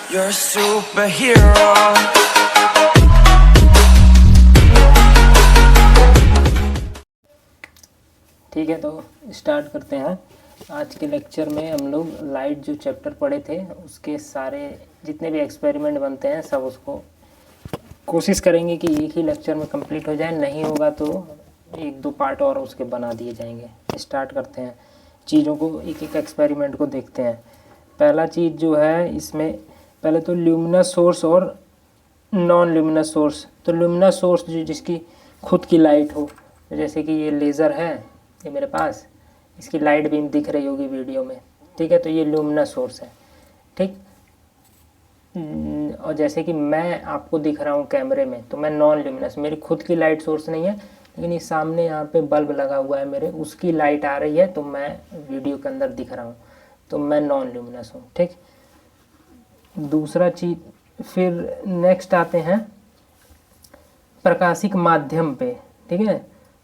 You're a superhero. ठीक है, तो स्टार्ट करते हैं। आज के लेक्चर में हम लोग लाइट जो चैप्टर पढ़े थे उसके सारे जितने भी एक्सपेरिमेंट बनते हैं सब उसको कोशिश करेंगे कि एक ही लेक्चर में कंप्लीट हो जाए। नहीं होगा तो एक दो पार्ट और उसके बना दिए जाएंगे। स्टार्ट करते हैं, चीज़ों को एक एक एक्सपेरिमेंट को देखते हैं। पहला चीज़ जो है इसमें पहले तो ल्यूमिनस सोर्स और नॉन ल्यूमिनस सोर्स। तो ल्यूमिनस सोर्स जो जिसकी खुद की लाइट हो, जैसे कि ये लेज़र है, ये मेरे पास इसकी लाइट बीम दिख रही होगी वीडियो में, ठीक है, तो ये ल्यूमिनस सोर्स है, ठीक। और जैसे कि मैं आपको दिख रहा हूँ कैमरे में, तो मैं नॉन ल्यूमिनस, मेरी खुद की लाइट सोर्स नहीं है, लेकिन ये सामने यहाँ पे बल्ब लगा हुआ है मेरे, उसकी लाइट आ रही है तो मैं वीडियो के अंदर दिख रहा हूँ, तो मैं नॉन ल्यूमिनस हूँ, ठीक। दूसरा चीज़, फिर नेक्स्ट आते हैं प्रकाशिक माध्यम पे, ठीक है।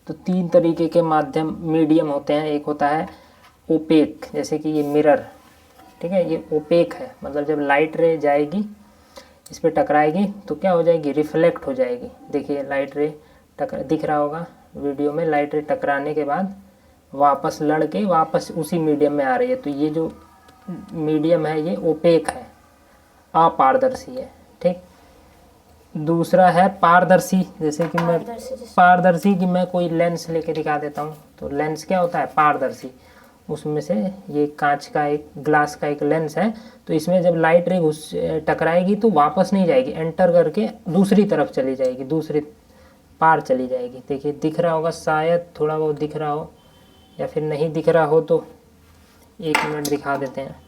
तो तीन तरीके के माध्यम मीडियम होते हैं। एक होता है ओपेक, जैसे कि ये मिरर, ठीक है, ये ओपेक है, मतलब जब लाइट रे जाएगी इस पर टकराएगी तो क्या हो जाएगी, रिफ्लेक्ट हो जाएगी। देखिए लाइट रे दिख रहा होगा वीडियो में, लाइट रे टकराने के बाद वापस लड़ के वापस उसी मीडियम में आ रही है। तो ये जो मीडियम है ये ओपेक है, अपारदर्शी है, ठीक। दूसरा है पारदर्शी, जैसे कि मैं पारदर्शी कि मैं कोई लेंस लेके दिखा देता हूँ। तो लेंस क्या होता है, पारदर्शी। उसमें से ये कांच का एक ग्लास का एक लेंस है, तो इसमें जब लाइट रे घुस टकराएगी तो वापस नहीं जाएगी, एंटर करके दूसरी तरफ चली जाएगी, दूसरी पार चली जाएगी। देखिए दिख रहा होगा, शायद थोड़ा बहुत दिख रहा हो, या फिर नहीं दिख रहा हो तो एक मिनट दिखा देते हैं।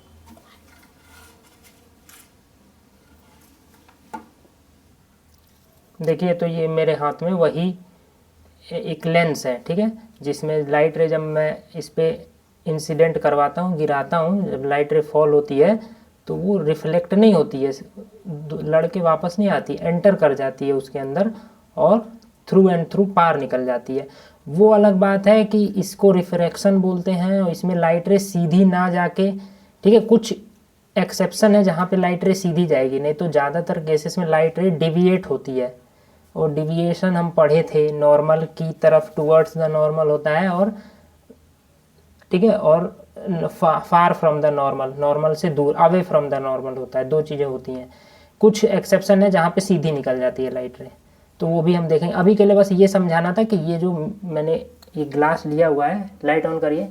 देखिए तो ये मेरे हाथ में वही एक लेंस है, ठीक है, जिसमें लाइट रे जब मैं इस पर इंसिडेंट करवाता हूँ, गिराता हूँ, जब लाइट रे फॉल होती है तो वो रिफ्लेक्ट नहीं होती है, लड़के वापस नहीं आती, एंटर कर जाती है उसके अंदर और थ्रू एंड थ्रू पार निकल जाती है। वो अलग बात है कि इसको रिफ्रैक्शन बोलते हैं, और इसमें लाइट रे सीधी ना जाके, ठीक है, कुछ एक्सेप्शन है जहाँ पे लाइट रे सीधी जाएगी, नहीं तो ज़्यादातर केसेस में लाइट रे डिविएट होती है। और डिविएशन हम पढ़े थे, नॉर्मल की तरफ टुवर्ड्स द नॉर्मल होता है, और ठीक है, और far from the normal, normal से दूर, अवे फ्रॉम द नॉर्मल होता है। दो चीज़ें होती हैं। कुछ एक्सेप्शन है जहाँ पे सीधी निकल जाती है लाइट रे, तो वो भी हम देखेंगे। अभी के लिए बस ये समझाना था कि ये जो मैंने ये ग्लास लिया हुआ है, लाइट ऑन करिए,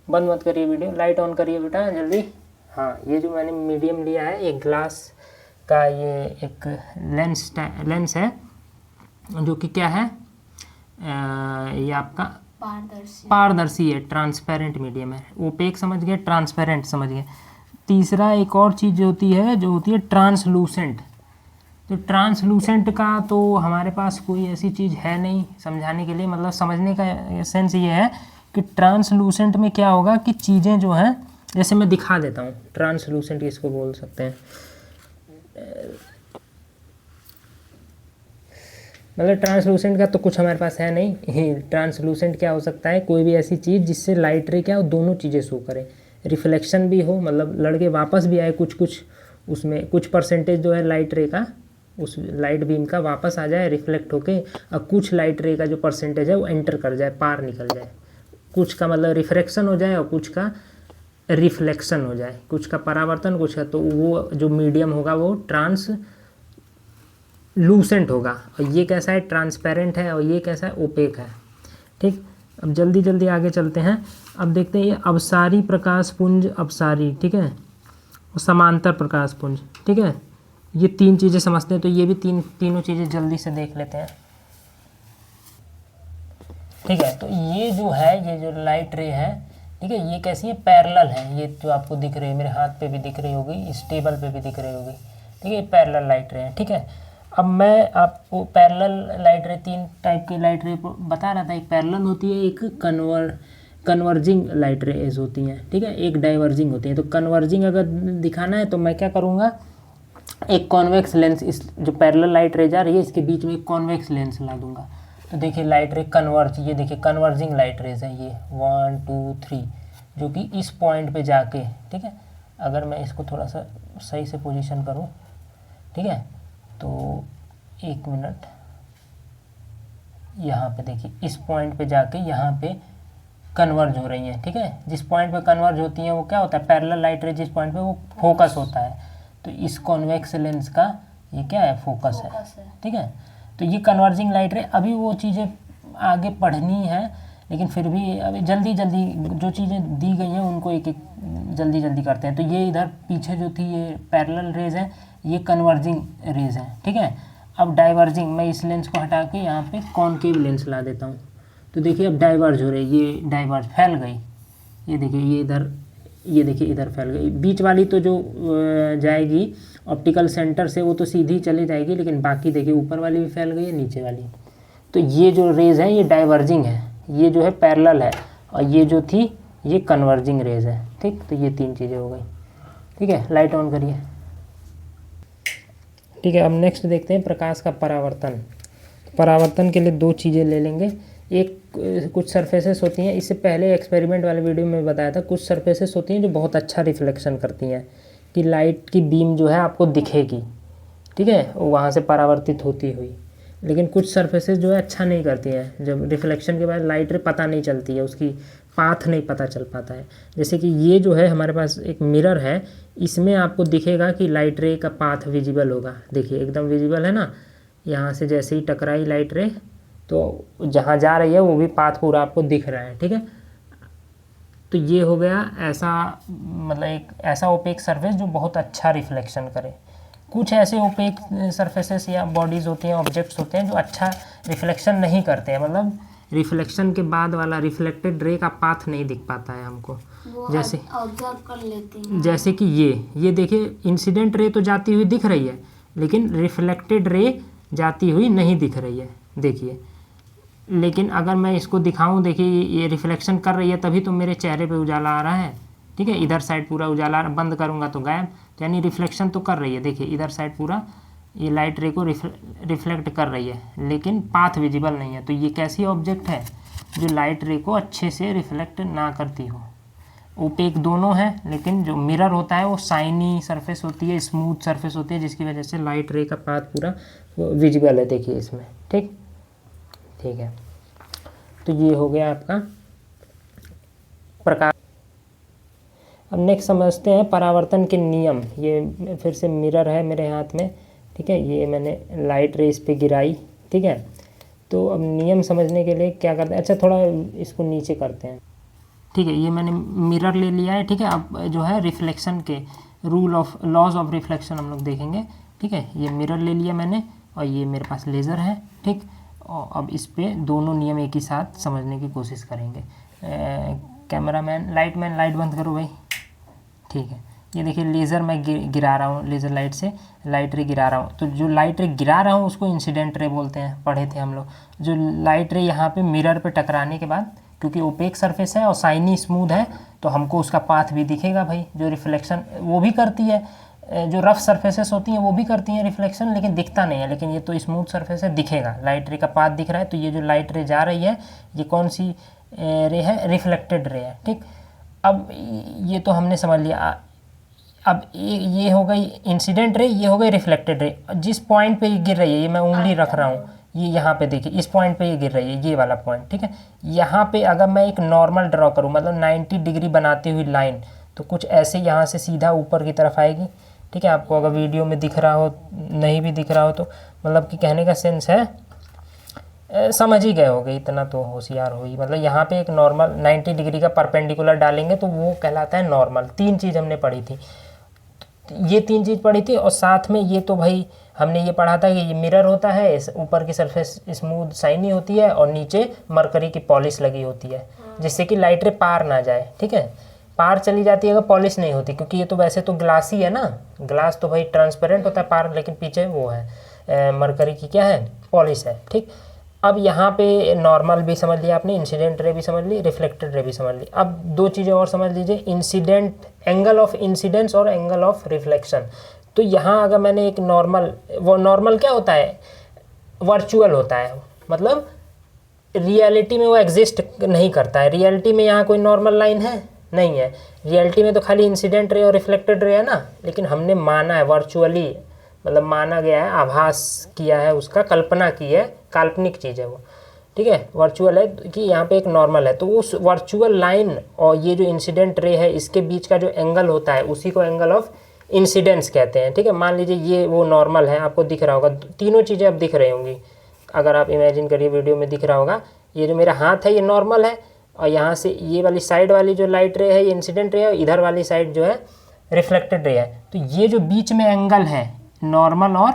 बंद मत करिए वीडियो, लाइट ऑन करिए बेटा जल्दी। हाँ, ये जो मैंने मीडियम लिया है, ये ग्लास का ये एक लेंस है, जो कि क्या है, ये आपका पारदर्शी है, ट्रांसपेरेंट मीडियम है। ओपेक समझ गए, ट्रांसपेरेंट समझ गए। तीसरा एक और चीज़ जो होती है ट्रांसलूसेंट। तो ट्रांसलूसेंट का तो हमारे पास कोई ऐसी चीज़ है नहीं समझाने के लिए, मतलब समझने का सेंस ये है कि ट्रांसलूसेंट में क्या होगा कि चीज़ें जो हैं, जैसे मैं दिखा देता हूँ, ट्रांसलूसेंट इसको बोल सकते हैं, मतलब ट्रांसलूसेंट का तो कुछ हमारे पास है नहीं। ट्रांसलूसेंट क्या हो सकता है, कोई भी ऐसी चीज़ जिससे लाइट रे क्या हो, दोनों चीज़ें शो करें, रिफ्लेक्शन भी हो, मतलब लड़के वापस भी आए, कुछ उसमें कुछ परसेंटेज जो है लाइट रे का, उस लाइट बीम का वापस आ जाए रिफ्लेक्ट होके, और कुछ लाइट रे का जो परसेंटेज है वो एंटर कर जाए, पार निकल जाए। कुछ का मतलब रिफ्रैक्शन हो जाए और कुछ का रिफ्लेक्शन हो जाए, कुछ का परावर्तन, कुछ का, तो वो जो मीडियम होगा वो ट्रांसलूसेंट होगा। और ये कैसा है, ट्रांसपेरेंट है, और ये कैसा है, ओपेक है, ठीक। अब जल्दी जल्दी आगे चलते हैं। अब देखते हैं ये अवसारी प्रकाश पुंज, अपसारी, ठीक है, और समांतर प्रकाश पुंज, ठीक है, ये तीन चीज़ें समझते हैं। तो ये भी तीनों चीज़ें जल्दी से देख लेते हैं, ठीक है। तो ये जो है, ये जो लाइट रे है, ठीक है, ये कैसी है, पैरेलल है। ये जो आपको दिख रही है, मेरे हाथ पे भी दिख रही होगी, इस टेबल पे भी दिख रही होगी, ठीक है, ये पैरेलल लाइट रे है, ठीक है। अब मैं आपको पैरेलल लाइट रे, तीन टाइप की लाइट रे बता रहा था, एक पैरेलल होती है, एक कन्वर्जिंग लाइट रेज होती हैं, ठीक है, एक डाइवर्जिंग होती है। तो कन्वर्जिंग अगर दिखाना है तो मैं क्या करूँगा, एक कॉन्वेक्स लेंस, इस जो पैरेलल लाइट रे जा रही है इसके बीच में एक कॉन्वेक्स लेंस ला दूंगा। तो देखिए लाइट रे कन्वर्ज, ये देखिए कन्वर्जिंग लाइट रेज है ये 1 2 3, जो कि इस पॉइंट पे जाके, ठीक है, अगर मैं इसको थोड़ा सा सही से पोजीशन करूं, ठीक है, तो 1 मिनट, यहाँ पे देखिए इस पॉइंट पे जाके यहाँ पे कन्वर्ज हो रही हैं, ठीक है। जिस पॉइंट पे कन्वर्ज होती हैं वो क्या होता है, पैरेलल लाइट रे जिस पॉइंट पे वो फोकस होता है, तो इस कॉन्वेक्स लेंस का ये क्या है, फोकस है, ठीक है। तो ये कन्वर्जिंग लाइट रे, अभी वो चीज़ें आगे पढ़नी है, लेकिन फिर भी अभी जल्दी जल्दी जो चीज़ें दी गई हैं उनको एक एक जल्दी जल्दी करते हैं। तो ये इधर पीछे जो थी ये पैरेलल रेज है, ये कन्वर्जिंग रेज है, ठीक है। अब डाइवर्जिंग, मैं इस लेंस को हटा के यहाँ पे कॉनकेव लेंस ला देता हूँ, तो देखिए अब डाइवर्ज हो रही, ये डाइवर्ज फैल गई, ये देखिए ये इधर, ये देखिए इधर फैल गई। बीच वाली तो जो जाएगी ऑप्टिकल सेंटर से वो तो सीधी चली जाएगी, लेकिन बाकी देखिए ऊपर वाली भी फैल गई है, नीचे वाली। तो ये जो रेज है ये डाइवर्जिंग है, ये जो है पैरेलल है, और ये जो थी ये कन्वर्जिंग रेज है, ठीक। तो ये 3 चीज़ें हो गई, ठीक है। लाइट ऑन करिए, ठीक है। अब नेक्स्ट देखते हैं प्रकाश का परावर्तन। परावर्तन के लिए 2 चीज़ें ले लेंगे। एक, कुछ सरफेसेस होती हैं, इससे पहले एक्सपेरिमेंट वाले वीडियो में बताया था, कुछ सरफेसेस होती हैं जो बहुत अच्छा रिफ्लेक्शन करती हैं, कि लाइट की बीम जो है आपको दिखेगी, ठीक है, वहाँ से परावर्तित होती हुई। लेकिन कुछ सरफेसेस जो है अच्छा नहीं करती हैं, जब रिफ्लेक्शन के बाद लाइट रे पता नहीं चलती है, उसकी पाथ नहीं पता चल पाता है। जैसे कि ये जो है हमारे पास एक मिरर है, इसमें आपको दिखेगा कि लाइट रे का पाथ विजिबल होगा, देखिए एकदम विजिबल है ना। यहाँ से जैसे ही टकराई लाइट रे तो जहाँ जा रही है वो भी पाथ पूरा आपको दिख रहा है, ठीक है। तो ये हो गया ऐसा, मतलब एक ऐसा ओपेक सरफेस जो बहुत अच्छा रिफ्लेक्शन करे। कुछ ऐसे ओपेक सरफेसेस या बॉडीज़ होती हैं, ऑब्जेक्ट्स होते हैं जो अच्छा रिफ्लेक्शन नहीं करते हैं, मतलब रिफ्लेक्शन के बाद वाला रिफ्लेक्टेड रे का पाथ नहीं दिख पाता है हमको। जैसे ऑब्जर्व कर लेते हैं, जैसे कि ये देखिए इंसिडेंट रे तो जाती हुई दिख रही है, लेकिन रिफ्लेक्टेड रे जाती हुई नहीं दिख रही है, देखिए। लेकिन अगर मैं इसको दिखाऊं, देखिए ये रिफ्लेक्शन कर रही है, तभी तो मेरे चेहरे पे उजाला आ रहा है, ठीक है। इधर साइड पूरा उजाला, बंद करूंगा तो गायब, तो यानी रिफ्लेक्शन तो कर रही है। देखिए इधर साइड पूरा ये लाइट रे को रिफ्लेक्ट कर रही है, लेकिन पाथ विजिबल नहीं है। तो ये कैसी ऑब्जेक्ट है जो लाइट रे को अच्छे से रिफ्लेक्ट ना करती हो। ओपेक दोनों है, लेकिन जो मिरर होता है वो शाइनी सरफेस होती है, स्मूथ सरफेस होती है, जिसकी वजह से लाइट रे का पाथ पूरा विजिबल है, देखिए इसमें, ठीक है। तो ये हो गया आपका प्रकाश। अब नेक्स्ट समझते हैं परावर्तन के नियम। ये फिर से मिरर है मेरे हाथ में, ठीक है, ये मैंने लाइट रे इस पे गिराई, ठीक है। तो अब नियम समझने के लिए क्या करते हैं, अच्छा थोड़ा इसको नीचे करते हैं, ठीक है। ये मैंने मिरर ले लिया है, ठीक है। अब जो है रिफ्लेक्शन के लॉज ऑफ रिफ्लेक्शन हम लोग देखेंगे, ठीक है। ये मिरर ले लिया मैंने, और ये मेरे पास लेज़र है, ठीक। और अब इस पे दोनों नियम एक ही साथ समझने की कोशिश करेंगे। कैमरामैन, लाइट बंद करो भाई, ठीक है। ये देखिए लेज़र मैं गिरा रहा हूँ, लेज़र लाइट से लाइट रे गिरा रहा हूँ। तो जो लाइट रे गिरा रहा हूँ उसको इंसिडेंट रे बोलते हैं, पढ़े थे हम लोग। जो लाइट रे यहाँ पे मिरर पे टकराने के बाद, क्योंकि ओपेक सरफेस है और शाइनी स्मूथ है, तो हमको उसका पाथ भी दिखेगा भाई। जो रिफ्लेक्शन वो भी करती है, जो रफ सरफेसेस होती हैं वो भी करती हैं रिफ्लेक्शन, लेकिन दिखता नहीं है। लेकिन ये तो स्मूथ सरफेस है, दिखेगा, लाइट रे का पाथ दिख रहा है। तो ये जो लाइट रे जा रही है ये कौन सी रे है, रिफ्लेक्टेड रे है, ठीक। अब ये तो हमने समझ लिया। अब ये हो गई इंसिडेंट रे, ये हो गई रिफ्लेक्टेड रे। जिस पॉइंट पे ये गिर रही है, ये मैं उंगली रख रहा हूँ, ये यहाँ पे देखिए इस पॉइंट पे ये गिर रही है, ये वाला पॉइंट, ठीक है। यहाँ पे अगर मैं एक नॉर्मल ड्रॉ करूँ, मतलब 90 डिग्री बनाती हुई लाइन, तो कुछ ऐसे यहाँ से सीधा ऊपर की तरफ आएगी, ठीक है। आपको अगर वीडियो में दिख रहा हो, नहीं भी दिख रहा हो, तो मतलब कि कहने का सेंस है, समझ ही गए होगे, इतना तो होशियार हो ही। मतलब यहाँ पे एक नॉर्मल 90 डिग्री का परपेंडिकुलर डालेंगे तो वो कहलाता है नॉर्मल। 3 चीज़ हमने पढ़ी थी, ये 3 चीज़ पढ़ी थी। और साथ में ये तो भाई हमने ये पढ़ा था कि ये मिरर होता है, ऊपर की सरफेस स्मूथ शाइनी होती है और नीचे मरकरी की पॉलिश लगी होती है, जिससे कि लाइट रे पार ना जाए, ठीक है। पार चली जाती है अगर पॉलिश नहीं होती, क्योंकि ये तो वैसे तो ग्लास ही है ना, ग्लास तो भाई ट्रांसपेरेंट होता है पार, लेकिन पीछे वो है मरकरी की क्या है, पॉलिश है, ठीक। अब यहाँ पे नॉर्मल भी समझ लिया आपने, इंसिडेंट रे भी समझ ली, रिफ्लेक्टेड रे भी समझ ली। अब 2 चीज़ें और समझ लीजिए, इंसिडेंट, एंगल ऑफ इंसिडेंस और एंगल ऑफ रिफ्लेक्शन। तो यहाँ अगर मैंने एक नॉर्मल, वो नॉर्मल क्या होता है, वर्चुअल होता है, मतलब रियलिटी में वो एग्जिस्ट नहीं करता है। रियलिटी में यहाँ कोई नॉर्मल लाइन है नहीं है। रियलिटी में तो खाली इंसिडेंट रे और रिफ्लेक्टेड रे है ना, लेकिन हमने माना है वर्चुअली, मतलब माना गया है, आभास किया है, उसका कल्पना की है, काल्पनिक चीज़ है वो, ठीक है। वर्चुअल है कि यहाँ पे एक नॉर्मल है, तो उस वर्चुअल लाइन और ये जो इंसिडेंट रे है इसके बीच का जो एंगल होता है उसी को एंगल ऑफ इंसिडेंस कहते हैं, ठीक है। मान लीजिए ये वो नॉर्मल है, आपको दिख रहा होगा, तीनों चीज़ें अब दिख रही होंगी, अगर आप इमेजिन करिए वीडियो में दिख रहा होगा, ये जो मेरा हाथ है ये नॉर्मल है, और यहाँ से ये वाली साइड वाली जो लाइट रे है ये इंसिडेंट रे है, और इधर वाली साइड जो है रिफ्लेक्टेड रे है। तो ये जो बीच में एंगल है नॉर्मल और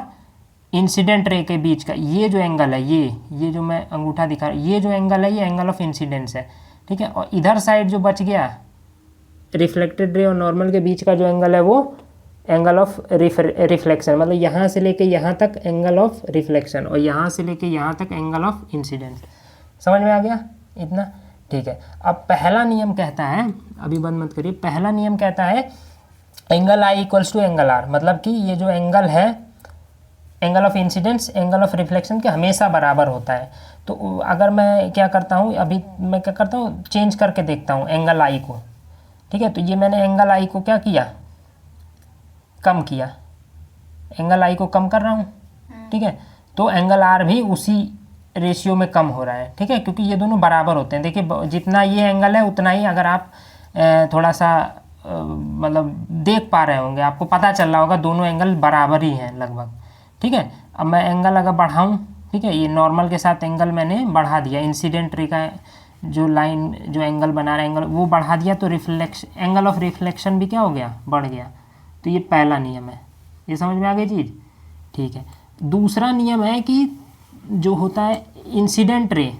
इंसिडेंट रे के बीच का, ये जो एंगल है, ये जो मैं अंगूठा दिखा रहा हूँ, ये जो एंगल है ये एंगल ऑफ इंसिडेंस है, ठीक है। और इधर साइड जो बच गया रिफ्लेक्टेड रे और नॉर्मल के बीच का जो एंगल है वो एंगल ऑफ रिफ्लेक्शन, मतलब यहाँ से लेके यहाँ तक एंगल ऑफ रिफ्लेक्शन और यहाँ से लेके यहाँ तक एंगल ऑफ इंसिडेंस। समझ में आ गया इतना, ठीक है। अब पहला नियम कहता है, अभी बंद मत करिए, पहला नियम कहता है angle i equals to angle r, मतलब कि ये जो एंगल है angle of incidence angle of reflection के हमेशा बराबर होता है। तो अगर मैं क्या करता हूँ, अभी मैं क्या करता हूँ, चेंज करके देखता हूँ एंगल आई को, ठीक है। तो ये मैंने एंगल आई को क्या किया, कम किया, एंगल आई को कम कर रहा हूँ, ठीक है। तो एंगल आर भी उसी रेशियो में कम हो रहा है, ठीक है, क्योंकि ये दोनों बराबर होते हैं। देखिए जितना ये एंगल है उतना ही, अगर आप थोड़ा सा मतलब देख पा रहे होंगे, आपको पता चल रहा होगा दोनों एंगल बराबर ही हैं लगभग, ठीक है। अब मैं एंगल अगर बढ़ाऊँ, ठीक है, ये नॉर्मल के साथ एंगल मैंने बढ़ा दिया, इंसिडेंट रे का जो लाइन जो एंगल बना रहा है एंगल वो बढ़ा दिया, तो रिफ्लेक्शन एंगल ऑफ रिफ्लेक्शन भी क्या हो गया, बढ़ गया। तो ये पहला नियम है, ये समझ में आ गई चीज़, ठीक है। दूसरा नियम है कि जो होता है इंसिडेंट रे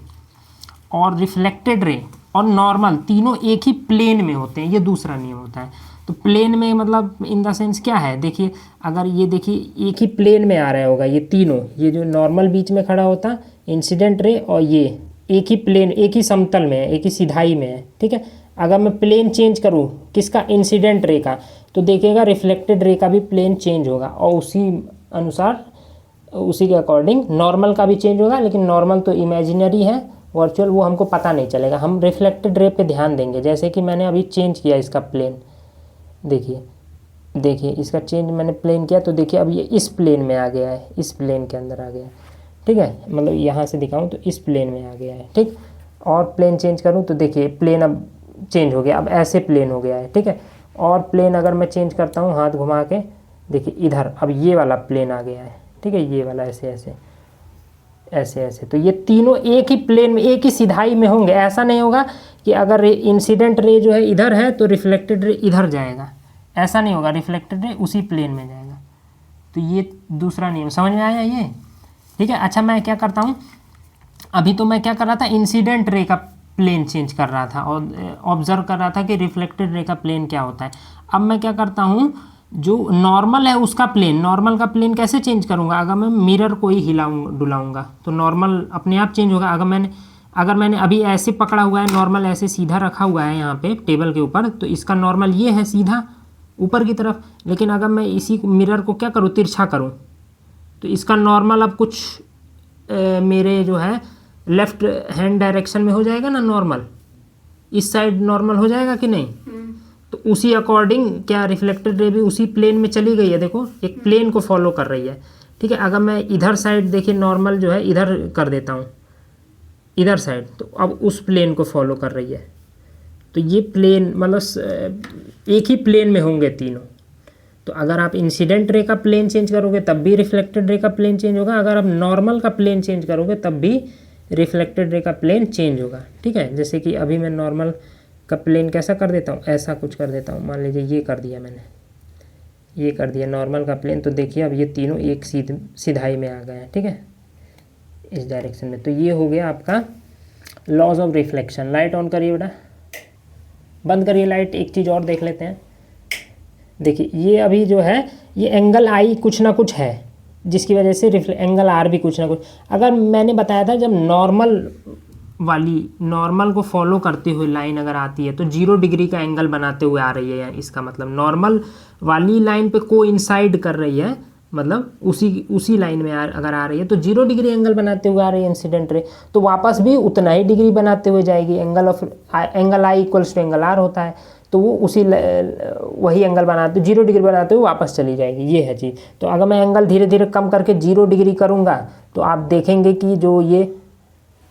और रिफ्लेक्टेड रे और नॉर्मल तीनों एक ही प्लेन में होते हैं, ये दूसरा नियम होता है। तो प्लेन में मतलब इन द सेंस क्या है, देखिए अगर ये देखिए एक ही प्लेन में आ रहा होगा ये तीनों, ये जो नॉर्मल बीच में खड़ा होता इंसिडेंट रे और ये एक ही प्लेन, एक ही समतल में है, एक ही सिधाई में है, ठीक है। अगर मैं प्लेन चेंज करूँ किसका, इंसिडेंट रे का, तो देखिएगा रिफ्लेक्टेड रे का भी प्लेन चेंज होगा और उसी अनुसार उसी के अकॉर्डिंग नॉर्मल का भी चेंज होगा। लेकिन नॉर्मल तो इमेजिनरी है, वर्चुअल वो हमको पता नहीं चलेगा, हम रिफ्लेक्टेड रे पे ध्यान देंगे। जैसे कि मैंने अभी चेंज किया इसका प्लेन, देखिए इसका चेंज मैंने प्लेन किया, तो देखिए अब ये इस प्लेन में आ गया है, इस प्लेन के अंदर आ गया है, ठीक है। मतलब यहाँ से दिखाऊँ तो इस प्लेन में आ गया है, ठीक। और प्लेन चेंज करूँ तो देखिए प्लेन अब चेंज हो गया, अब ऐसे प्लेन हो गया है, ठीक है। और प्लेन अगर मैं चेंज करता हूँ हाथ घुमा के, देखिए इधर अब ये वाला प्लेन आ गया है, ठीक है, ये वाला ऐसे ऐसे ऐसे ऐसे। तो ये तीनों एक ही प्लेन में, एक ही सिधाई में होंगे। ऐसा नहीं होगा कि अगर इंसिडेंट रे जो है इधर है तो रिफ्लेक्टेड रे इधर जाएगा, ऐसा नहीं होगा, रिफ्लेक्टेड रे उसी प्लेन में जाएगा। तो ये दूसरा नियम समझ में आया ये, ठीक है। अच्छा मैं क्या करता हूँ, अभी तो मैं क्या कर रहा था, इंसिडेंट रे का प्लेन चेंज कर रहा था और ऑब्जर्व कर रहा था कि रिफ्लेक्टेड रे का प्लेन क्या होता है। अब मैं क्या करता हूँ, जो नॉर्मल है उसका प्लेन, नॉर्मल का प्लेन कैसे चेंज करूँगा, अगर मैं मिरर को ही डुलाऊँगा तो नॉर्मल अपने आप चेंज होगा। अगर मैंने अभी ऐसे पकड़ा हुआ है, नॉर्मल ऐसे सीधा रखा हुआ है यहाँ पे टेबल के ऊपर, तो इसका नॉर्मल ये है सीधा ऊपर की तरफ। लेकिन अगर मैं इसी मिरर को क्या करूँ, तिरछा करूँ, तो इसका नॉर्मल अब कुछ मेरे जो है लेफ्ट हैंड डायरेक्शन में हो जाएगा ना, नॉर्मल इस साइड नॉर्मल हो जाएगा कि नहीं। तो उसी अकॉर्डिंग क्या रिफ्लेक्टेड रे भी उसी प्लेन में चली गई है, देखो एक प्लेन को फॉलो कर रही है, ठीक है। अगर मैं इधर साइड देखिए नॉर्मल जो है इधर कर देता हूँ, इधर साइड, तो अब उस प्लेन को फॉलो कर रही है। तो ये प्लेन मतलब एक ही प्लेन में होंगे तीनों। तो अगर आप इंसिडेंट रे का प्लेन चेंज करोगे तब भी रिफ्लेक्टेड रे का प्लेन चेंज होगा, अगर आप नॉर्मल का प्लेन चेंज करोगे तब भी रिफ्लेक्टेड रे का प्लेन चेंज होगा, ठीक है। जैसे कि अभी मैं नॉर्मल का प्लेन कैसा कर देता हूँ, ऐसा कुछ कर देता हूँ, मान लीजिए ये कर दिया मैंने, ये कर दिया नॉर्मल का प्लेन। तो देखिए अब ये तीनों एक सीधाई में आ गए हैं, ठीक है, इस डायरेक्शन में। तो ये हो गया आपका laws of reflection. Light on करिए बेटा, बंद करिए लाइट। एक चीज़ और देख लेते हैं, देखिए ये अभी जो है ये एंगल आई कुछ ना कुछ है जिसकी वजह से एंगल आर भी कुछ ना कुछ। अगर मैंने बताया था जब नॉर्मल को फॉलो करते हुए लाइन अगर आती है तो 0 डिग्री का एंगल बनाते हुए आ रही है, इसका मतलब नॉर्मल वाली लाइन पे कोइंसाइड कर रही है, मतलब उसी लाइन में अगर आ रही है तो 0 डिग्री एंगल बनाते हुए आ रही है इंसिडेंट रे, तो वापस भी उतना ही डिग्री बनाते हुए जाएगी। Angle i equals to angle r होता है। तो वो उसी वही एंगल बनाते 0 डिग्री बनाते हुए वापस चली जाएगी, ये है चीज़। तो अगर मैं एंगल धीरे धीरे कम करके 0 डिग्री करूँगा तो आप देखेंगे कि जो ये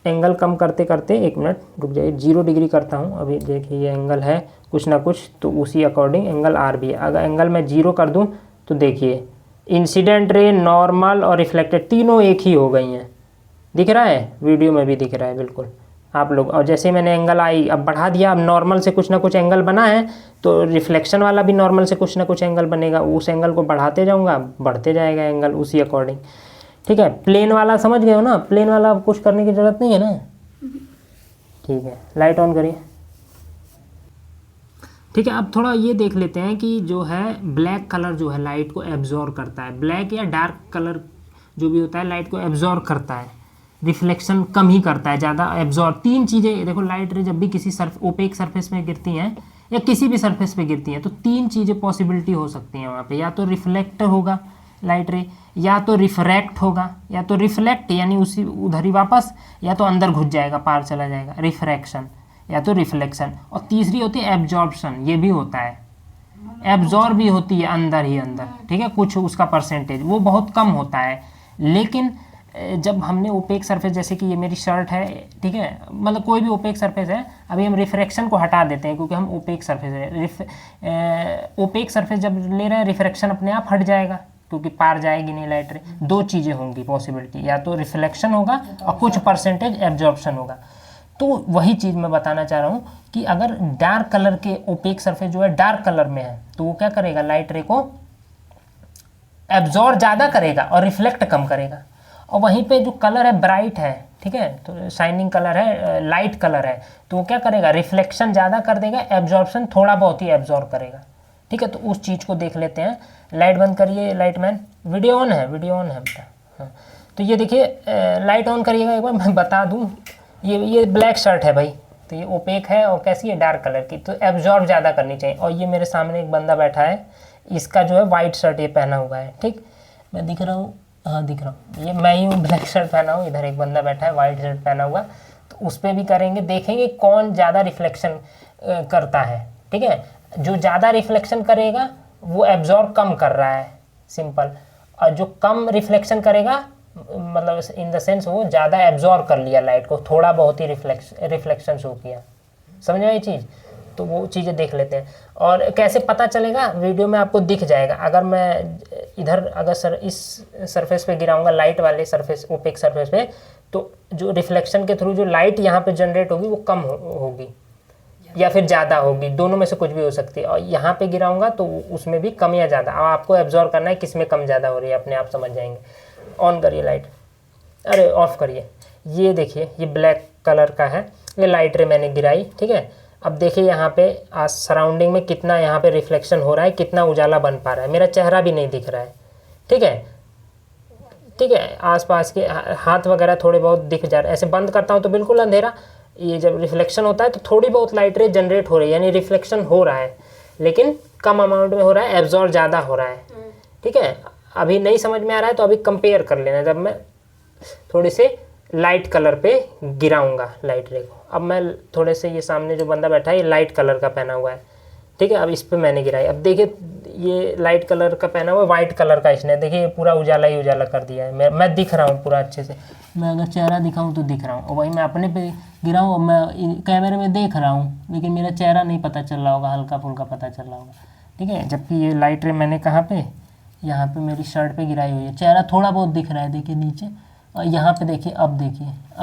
एंगल कम करते करते, 1 मिनट रुक जाइए, 0 डिग्री करता हूँ अभी, देखिए ये एंगल है कुछ ना कुछ, तो उसी अकॉर्डिंग एंगल आर भी है। अगर एंगल मैं 0 कर दूँ तो देखिए इंसिडेंट रे, नॉर्मल और रिफ्लेक्टेड तीनों एक ही हो गई हैं, दिख रहा है, वीडियो में भी दिख रहा है बिल्कुल आप लोग। और जैसे मैंने एंगल आई अब बढ़ा दिया, अब नॉर्मल से कुछ ना कुछ एंगल बना है तो रिफ्लेक्शन वाला भी नॉर्मल से कुछ ना कुछ एंगल बनेगा, उस एंगल को बढ़ाते जाऊँगा, बढ़ते जाएगा एंगल उसी अकॉर्डिंग, ठीक है। प्लेन वाला समझ गए हो ना, प्लेन वाला अब कुछ करने की ज़रूरत नहीं है ना, ठीक है। लाइट ऑन करिए, ठीक है। अब थोड़ा ये देख लेते हैं कि जो है ब्लैक कलर जो है लाइट को एब्जॉर्ब करता है, ब्लैक या डार्क कलर जो भी होता है लाइट को एब्जॉर्ब करता है, रिफ्लेक्शन कम ही करता है, ज़्यादा एब्जॉर्ब। 3 चीज़ें देखो, लाइट रे जब भी किसी ओपेक सरफेस में गिरती हैं या किसी भी सरफेस पे गिरती हैं तो 3 चीज़ें पॉसिबिलिटी हो सकती हैं वहाँ पे, या तो रिफ्लेक्ट होगा लाइट रे, या तो रिफ्रैक्ट होगा, या तो रिफ्लेक्ट यानी उसी उधर ही वापस, या तो अंदर घुस जाएगा, पार चला जाएगा, रिफ्रैक्शन, या तो रिफ्लेक्शन। और तीसरी होती है एब्जॉर्प्शन, ये भी होता है, एब्जॉर्ब भी होती है अंदर ही अंदर, ठीक है, कुछ उसका परसेंटेज वो बहुत कम होता है। लेकिन जब हमने ओपेक सरफेस, जैसे कि ये मेरी शर्ट है, ठीक है, मतलब कोई भी ओपेक सरफेस है, अभी हम रिफ्रैक्शन को हटा देते हैं क्योंकि हम ओपेक सरफेस है, ओपेक सरफेस जब ले रहे हैं रिफ्रैक्शन अपने आप हट जाएगा क्योंकि पार जाएगी नहीं लाइट रे। 2 चीज़ें होंगी पॉसिबिलिटी, या तो रिफ्लेक्शन होगा और कुछ परसेंटेज एब्जॉर्प्शन होगा। तो वही चीज़ मैं बताना चाह रहा हूँ कि अगर डार्क कलर के ओपेक सरफेस जो है डार्क कलर में है तो वो क्या करेगा, लाइट रे को एब्जॉर्ब ज़्यादा करेगा और रिफ्लेक्ट कम करेगा। और वहीं पे जो कलर है ब्राइट है, ठीक है, तो शाइनिंग कलर है, लाइट कलर है, तो वो क्या करेगा, रिफ्लेक्शन ज़्यादा कर देगा, एब्जॉर्प्शन थोड़ा बहुत ही एब्जॉर्ब करेगा, ठीक है। तो उस चीज़ को देख लेते हैं। लाइट बंद करिए लाइट मैन, वीडियो ऑन है, वीडियो ऑन है बेटा, हाँ। तो ये देखिए लाइट ऑन करिएगा एक बार, मैं बता दूँ, ये ब्लैक शर्ट है भाई, तो ये ओपेक है और कैसी है, डार्क कलर की, तो एब्जॉर्ब ज़्यादा करनी चाहिए। और ये मेरे सामने एक बंदा बैठा है, इसका जो है वाइट शर्ट ये पहना हुआ है, ठीक, मैं दिख रहा हूँ, हाँ दिख रहा हूँ, ये मैं ही हूँ, ब्लैक शर्ट पहना हूँ, इधर एक बंदा बैठा है वाइट शर्ट पहना हुआ, तो उस पर भी करेंगे, देखेंगे कौन ज़्यादा रिफ्लेक्शन करता है, ठीक है। जो ज़्यादा रिफ्लेक्शन करेगा वो एब्जॉर्ब कम कर रहा है, सिंपल, और जो कम रिफ्लेक्शन करेगा मतलब इन द सेंस वो ज़्यादा एब्जॉर्ब कर लिया लाइट को, थोड़ा बहुत ही रिफ्लेक्शन शो किया, समझ में ये चीज़। तो वो चीज़ें देख लेते हैं। और कैसे पता चलेगा, वीडियो में आपको दिख जाएगा। अगर मैं इधर अगर इस सरफेस पे गिराऊंगा, लाइट वाले सरफेस, ओपेक सरफेस पे, तो जो रिफ्लेक्शन के थ्रू जो लाइट यहाँ पे जनरेट होगी वो कम होगी या फिर ज़्यादा होगी, दोनों में से कुछ भी हो सकती है। और यहाँ पे गिराऊंगा तो उसमें भी कम या ज़्यादा। अब आपको एब्जॉर्ब करना है किस में कम ज़्यादा हो रही है, अपने आप समझ जाएंगे। ऑन करिए लाइट, अरे ऑफ करिए। ये देखिए ये ब्लैक कलर का है, ये लाइट रे मैंने गिराई, ठीक है। अब देखिए यहाँ पे सराउंडिंग में कितना यहाँ पे रिफ्लेक्शन हो रहा है, कितना उजाला बन पा रहा है, मेरा चेहरा भी नहीं दिख रहा है, ठीक है, ठीक है। आसपास के हाथ वगैरह थोड़े बहुत दिख जा रहे हैं। ऐसे बंद करता हूँ तो बिल्कुल अंधेरा। ये जब रिफ्लेक्शन होता है तो थोड़ी बहुत लाइट रे जनरेट हो रही है, यानी रिफ्लेक्शन हो रहा है, लेकिन कम अमाउंट में हो रहा है, एब्जॉर्ब ज़्यादा हो रहा है, ठीक है। अभी नहीं समझ में आ रहा है तो अभी कंपेयर कर लेना। जब मैं थोड़ी से लाइट कलर पे गिराऊंगा लाइट रे को, अब मैं थोड़े से, ये सामने जो बंदा बैठा है ये लाइट कलर का पहना हुआ है, ठीक है। अब इस पे मैंने गिराई, अब देखिए ये लाइट कलर का पहना हुआ है, वाइट कलर का इसने, देखिए ये पूरा उजाला ही उजाला कर दिया है। मैं दिख रहा हूँ पूरा अच्छे से, मैं अगर चेहरा दिखाऊँ तो दिख रहा हूँ, और वही मैं अपने पे गिराऊँ और मैं कैमरे में देख रहा हूँ, लेकिन मेरा चेहरा नहीं पता चल रहा होगा, हल्का फुल्का पता चल रहा होगा, ठीक है। जबकि ये लाइट रे मैंने कहाँ पे, यहाँ पे मेरी शर्ट पे गिराई हुई है, चेहरा थोड़ा बहुत दिख रहा है, देखिए नीचे, और यहाँ पे देखिए, अब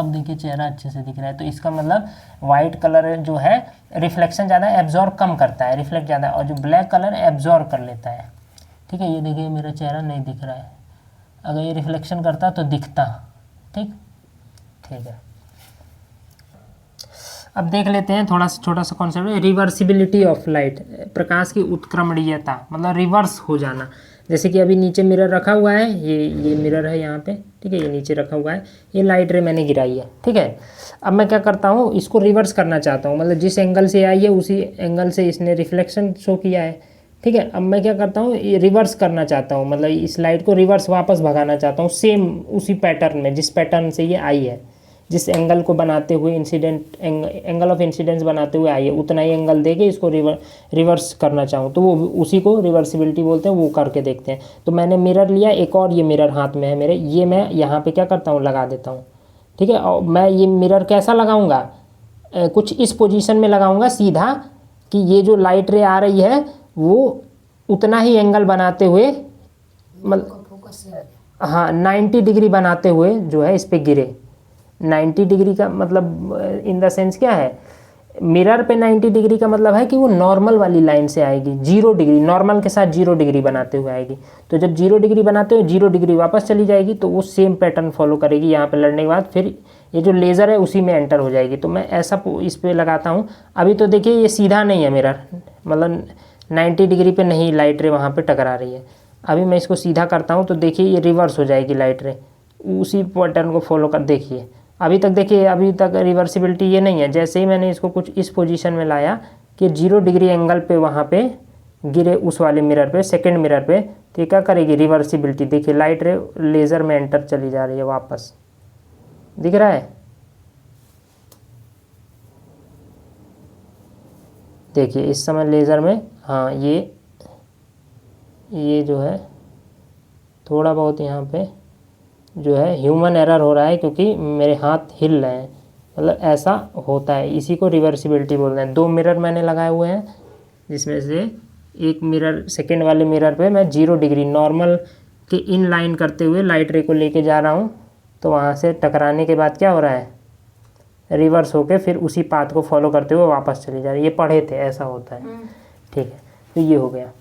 देखिए चेहरा अच्छे से दिख रहा है। तो इसका मतलब वाइट कलर जो है रिफ्लेक्शन ज़्यादा, एब्जॉर्ब कम करता है, रिफ्लेक्ट ज़्यादा, और जो ब्लैक कलर एब्जॉर्ब कर लेता है, ठीक है। ये देखिए मेरा चेहरा नहीं दिख रहा है, अगर ये रिफ्लेक्शन करता तो दिखता, ठीक है। अब देख लेते हैं थोड़ा सा छोटा सा कॉन्सेप्ट है, रिवर्सिबिलिटी ऑफ लाइट, प्रकाश की उत्क्रमणीयता, मतलब रिवर्स हो जाना। जैसे कि अभी नीचे मिरर रखा हुआ है, ये मिरर है यहाँ पे, ठीक है, ये नीचे रखा हुआ है, ये लाइट रे मैंने गिराई है, ठीक है। अब मैं क्या करता हूँ, इसको रिवर्स करना चाहता हूँ, मतलब जिस एंगल से आई है उसी एंगल से इसने रिफ्लेक्शन शो किया है, ठीक है। अब मैं क्या करता हूँ, ये रिवर्स करना चाहता हूँ, मतलब इस लाइट को रिवर्स वापस भगाना चाहता हूँ, सेम उसी पैटर्न में जिस पैटर्न से ये आई है, जिस एंगल को बनाते हुए इंसिडेंट एंगल ऑफ इंसिडेंस बनाते हुए आई है उतना ही एंगल दे के इसको रिवर्स करना चाहूँ तो वो उसी को रिवर्सिबिलिटी बोलते हैं, वो करके देखते हैं। तो मैंने मिरर लिया, एक और ये मिरर हाथ में है मेरे, ये मैं यहाँ पे क्या करता हूँ, लगा देता हूँ, ठीक है। और मैं ये मिरर कैसा लगाऊंगा, कुछ इस पोजीशन में लगाऊंगा सीधा, कि ये जो लाइट रे आ रही है वो उतना ही एंगल बनाते हुए, हाँ 90 डिग्री बनाते हुए जो है इस पे गिरे। 90 डिग्री का मतलब इन द सेंस क्या है, मिरर पे 90 डिग्री का मतलब है कि वो नॉर्मल वाली लाइन से आएगी, 0 डिग्री, नॉर्मल के साथ 0 डिग्री बनाते हुए आएगी। तो जब 0 डिग्री बनाते हुए 0 डिग्री वापस चली जाएगी तो वो सेम पैटर्न फॉलो करेगी। यहाँ पे लड़ने के बाद फिर ये जो लेज़र है उसी में एंटर हो जाएगी। तो मैं ऐसा इस पर लगाता हूँ। अभी तो देखिए ये सीधा नहीं है मिरर, मतलब 90 डिग्री पे नहीं लाइट रे वहाँ पे टकरा रही है। अभी मैं इसको सीधा करता हूँ तो देखिए ये रिवर्स हो जाएगी लाइट रे, उसी पैटर्न को फॉलो कर देखिए। अभी तक देखिए, अभी तक रिवर्सिबिलिटी ये नहीं है। जैसे ही मैंने इसको कुछ इस पोजीशन में लाया कि 0 डिग्री एंगल पे वहाँ पे गिरे उस वाले मिरर पे, सेकंड मिरर पे, तो ये क्या करेगी, रिवर्सिबिलिटी। देखिए लाइट रे लेज़र में एंटर चली जा रही है वापस, दिख रहा है। देखिए इस समय लेज़र में, हाँ ये जो है थोड़ा बहुत यहाँ पे जो है ह्यूमन एरर हो रहा है, क्योंकि मेरे हाथ हिल रहे हैं, मतलब ऐसा होता है। इसी को रिवर्सिबिलिटी बोलते हैं। 2 मिरर मैंने लगाए हुए हैं, जिसमें से एक मिरर, सेकंड वाले मिरर पे मैं 0 डिग्री नॉर्मल के इन लाइन करते हुए लाइट रे को लेके जा रहा हूँ। तो वहाँ से टकराने के बाद क्या हो रहा है, रिवर्स होके फिर उसी पाथ को फॉलो करते हुए वापस चले जा रही है। ये पढ़े थे, ऐसा होता है, ठीक है। तो ये हो गया।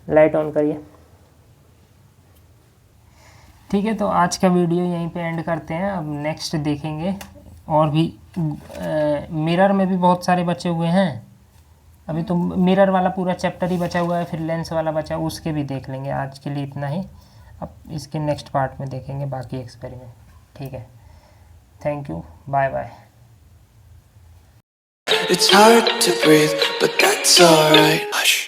लाइट ऑन करिए। ठीक है, तो आज का वीडियो यहीं पे एंड करते हैं। अब नेक्स्ट देखेंगे, और भी मिरर में भी बहुत सारे बचे हुए हैं। अभी तो मिरर वाला पूरा चैप्टर ही बचा हुआ है, फिर लेंस वाला बचा, उसके भी देख लेंगे। आज के लिए इतना ही, अब इसके नेक्स्ट पार्ट में देखेंगे बाकी एक्सपेरिमेंट। ठीक है, thank you, bye bye. It's hard to breathe, but that's alright. Hush.